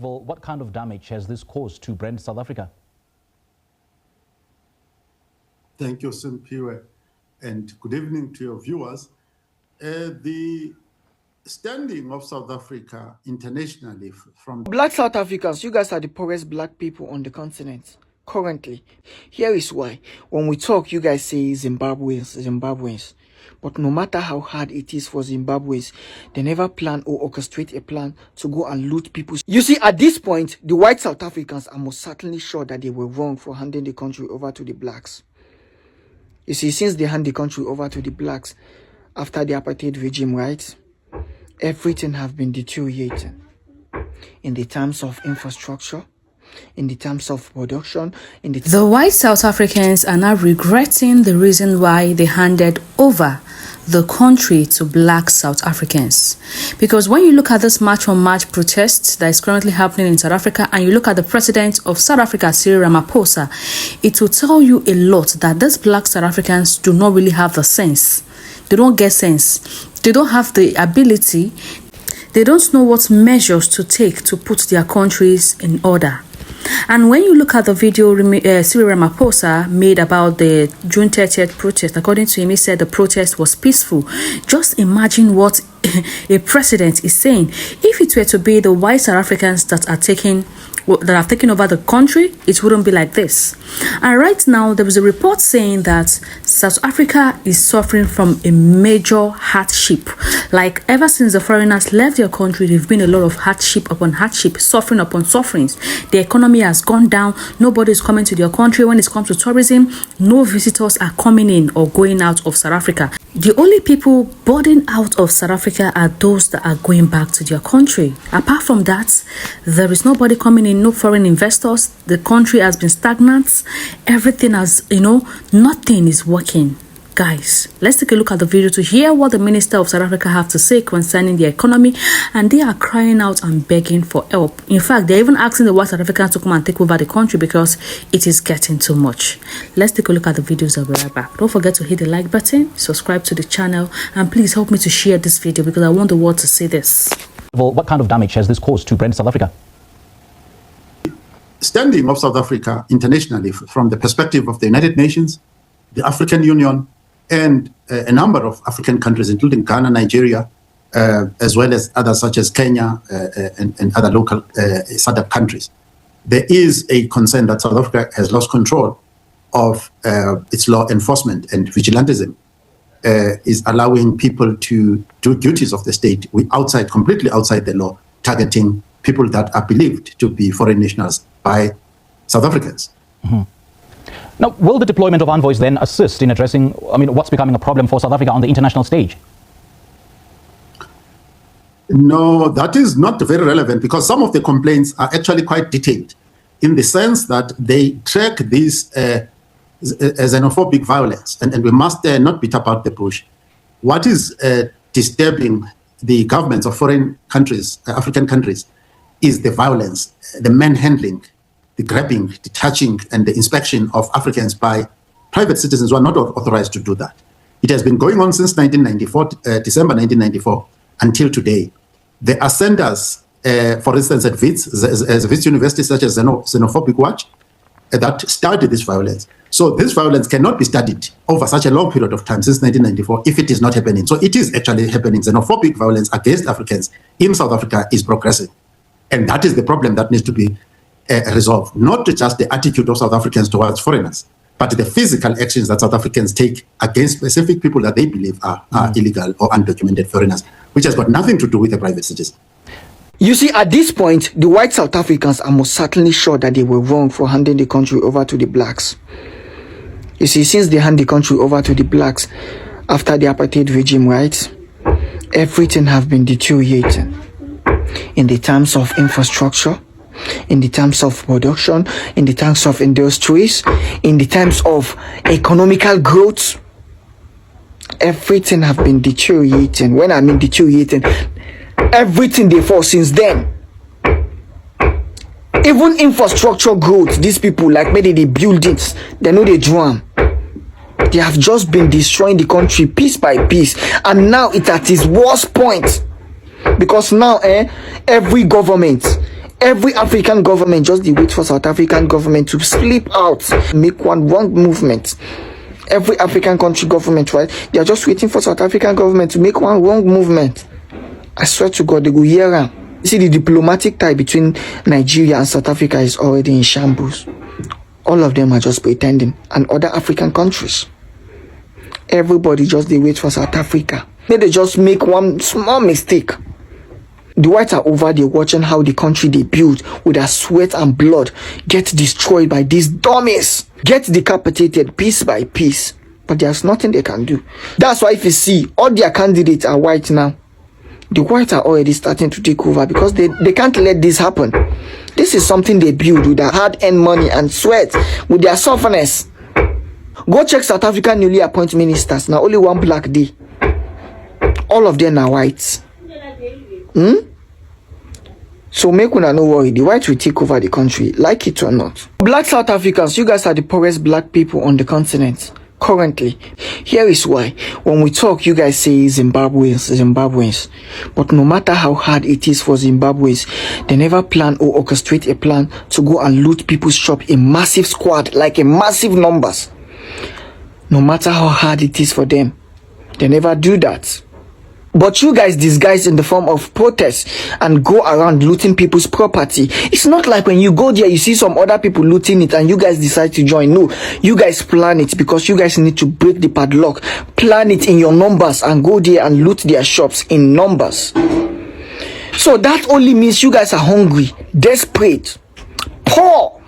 Well, what kind of damage has this caused to Brand South Africa? Thank you, Simpiwe, and good evening to your viewers. The standing of South Africa internationally from Black South Africans, you guys are the poorest black people on the continent currently. Here is why. When we talk, you guys say Zimbabweans. But no matter how hard it is for Zimbabweans, they never plan or orchestrate a plan to go and loot people. You see, at this point, the white South Africans are most certainly sure that they were wrong for handing the country over to the blacks. You see, since they hand the country over to the blacks after the apartheid regime, right, everything have been deteriorating in the terms of infrastructure, in the terms of production, The white South Africans are now regretting the reason why they handed over the country to black South Africans. Because when you look at this march-on-march protest that is currently happening in South Africa, and you look at the president of South Africa, Cyril-Ramaphosa, it will tell you a lot that these black South Africans do not really have the sense. They don't get sense. They don't have the ability. They don't know what measures to take to put their countries in order. And when you look at the video Cyril Ramaphosa made about the June 30th protest, according to him, he said the protest was peaceful. Just imagine what a president is saying. If it were to be the white South Africans that have taken over the country, it wouldn't be like this. And right now, there was a report saying that South Africa is suffering from a major hardship. Like, ever since the foreigners left their country, there've been a lot of hardship upon hardship, suffering upon sufferings. The economy has gone down. Nobody is coming to their country. When it comes to tourism, no visitors are coming in or going out of South Africa. The only people boarding out of South Africa are those that are going back to their country. Apart from that, there is nobody coming in, no foreign investors. The country has been stagnant. Everything has, nothing is working. Guys, let's take a look at the video to hear what the Minister of South Africa have to say concerning the economy, and they are crying out and begging for help. In fact, they're even asking the white South Africans to come and take over the country because it is getting too much. Let's take a look at the videos. I'll be right back. Don't forget to hit the like button, subscribe to the channel, and please help me to share this video because I want the world to see this. Well, what kind of damage has this caused to Brand South Africa? Standing of South Africa internationally from the perspective of the United Nations, the African Union, and a number of African countries, including Ghana, Nigeria, as well as others such as Kenya and other local SADC countries. There is a concern that South Africa has lost control of its law enforcement, and vigilantism is allowing people to do duties of the state completely outside the law, targeting people that are believed to be foreign nationals by South Africans. Mm-hmm. Now, will the deployment of envoys then assist in addressing, what's becoming a problem for South Africa on the international stage? No, that is not very relevant because some of the complaints are actually quite detailed in the sense that they track this xenophobic violence, and we must not beat about the bush. What is disturbing the governments of foreign countries, African countries, is the violence, the manhandling, the grabbing, the touching, and the inspection of Africans by private citizens who are not authorized to do that. It has been going on since 1994, December 1994, until today. There are centers, for instance, at Wits universities such as Xenophobic Watch, that study this violence. So this violence cannot be studied over such a long period of time, since 1994, if it is not happening. So it is actually happening. Xenophobic violence against Africans in South Africa is progressing. And that is the problem that needs to be resolved, not just the attitude of South Africans towards foreigners, but the physical actions that South Africans take against specific people that they believe are illegal or undocumented foreigners, which has got nothing to do with a private citizen. You see, at this point, the white South Africans are most certainly sure that they were wrong for handing the country over to the blacks. You see, since they hand the country over to the blacks after the apartheid regime, right, everything have been deteriorating in the terms of infrastructure, in the terms of production, in the terms of industries, in the terms of economical growth. Everything have been deteriorating. When I mean deteriorating, everything they fall since then. Even infrastructure growth, these people, like maybe the buildings, they know they drum. They have just been destroying the country piece by piece, and now it's at its worst point. Because now every government, Every African government just dey wait for South African government to slip out, make one wrong movement. Every African country government, right? They are just waiting for South African government to make one wrong movement. I swear to God, they go hear am. You see, the diplomatic tie between Nigeria and South Africa is already in shambles. All of them are just pretending, and other African countries. Everybody just they wait for South Africa. Then they just make one small mistake. The whites are over there watching how the country they build with their sweat and blood get destroyed by these dummies, get decapitated piece by piece. But there's nothing they can do. That's why if you see, all their candidates are white now. The whites are already starting to take over because they can't let this happen. This is something they build with their hard-earned money and sweat, with their softness. Go check South African newly appointed ministers. Now only one black day. All of them are whites. So make una no worry, the whites will take over the country, like it or not. Black South Africans, you guys are the poorest black people on the continent currently. Here is why. When we talk, you guys say Zimbabweans. But no matter how hard it is for Zimbabweans, they never plan or orchestrate a plan to go and loot people's shop in massive squad, like in massive numbers. No matter how hard it is for them, they never do that. But you guys disguise in the form of protests and go around looting people's property. It's not like when you go there, you see some other people looting it and you guys decide to join. No, you guys plan it because you guys need to break the padlock. Plan it in your numbers and go there and loot their shops in numbers. So that only means you guys are hungry, desperate, poor.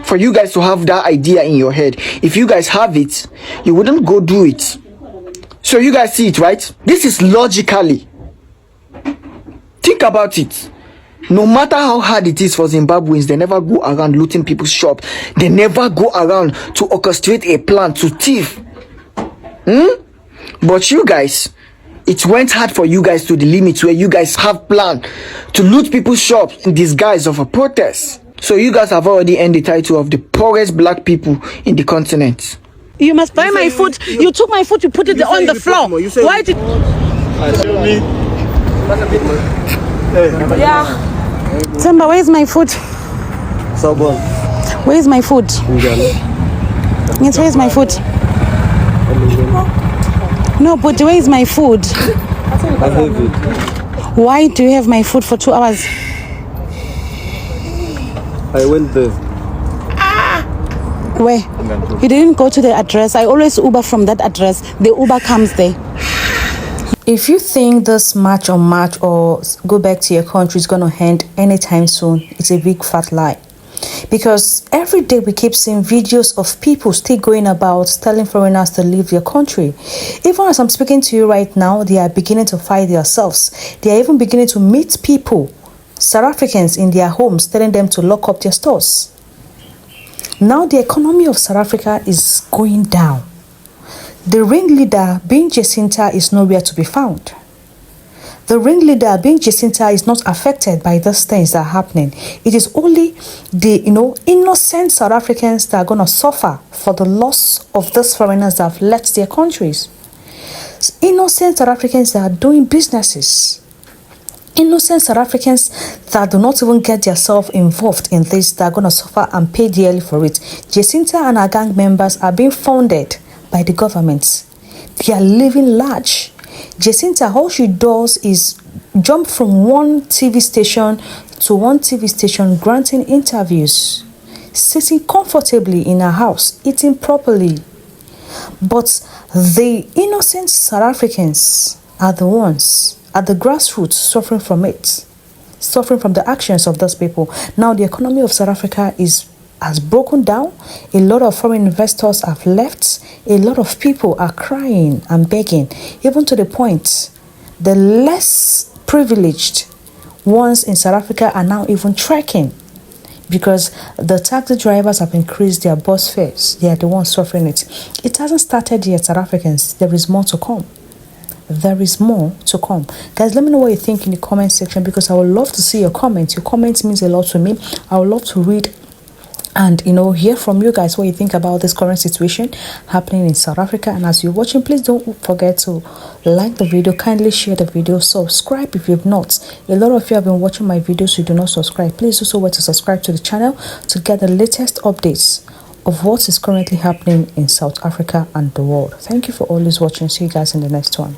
For you guys to have that idea in your head. If you guys have it, you wouldn't go do it. So you guys see it, right? This is logically. Think about it. No matter how hard it is for Zimbabweans, they never go around looting people's shop. They never go around to orchestrate a plan to thief. But you guys, it went hard for you guys to the limit where you guys have plan to loot people's shops in disguise of a protest. So you guys have already earned the title of the poorest black people in the continent. You must buy my food. You took my food, you put it on the floor. Why did... Yeah. Temba, where's my food? Where's my food? Yes, where's my food? No, but where's my food? Why do you have my food for 2 hours? I went there. Where? You didn't go to the address. I always Uber from that address. The Uber comes there. If you think this march on March or go back to your country is going to end anytime soon, it's a big fat lie. Because every day we keep seeing videos of people still going about telling foreigners to leave their country. Even as I'm speaking to you right now, they are beginning to fight themselves. They are even beginning to meet people, South Africans, in their homes, telling them to lock up their stores. Now the economy of South Africa is going down. The ringleader, being Jacinta, is nowhere to be found. The ringleader, being Jacinta, is not affected by these things that are happening. It is only the innocent South Africans that are going to suffer for the loss of those foreigners that have left their countries. Innocent South Africans that are doing businesses. Innocent South Africans that do not even get themselves involved in this, that are going to suffer and pay dearly for it. Jacinta and her gang members are being funded by the government. They are living large. Jacinta, all she does is jump from one TV station to one TV station, granting interviews, sitting comfortably in her house, eating properly. But the innocent South Africans are the ones at the grassroots suffering from it, suffering from the actions of those people. Now the economy of South Africa has broken down. A lot of foreign investors have left. A lot of people are crying and begging, even to the point the less privileged ones in South Africa are now even trekking because the taxi drivers have increased their bus fares. They are the ones suffering it. It hasn't started yet, South Africans. There is more to come. There is more to come. Guys, let me know what you think in the comment section because I would love to see your comments. Your comments means a lot to me. I would love to read and hear from you guys what you think about this current situation happening in South Africa. And as you're watching, please don't forget to like the video, kindly share the video, subscribe if you've not. A lot of you have been watching my videos, you do not subscribe. Please do so well to subscribe to the channel to get the latest updates of what is currently happening in South Africa and the world. Thank you for always watching. See you guys in the next one.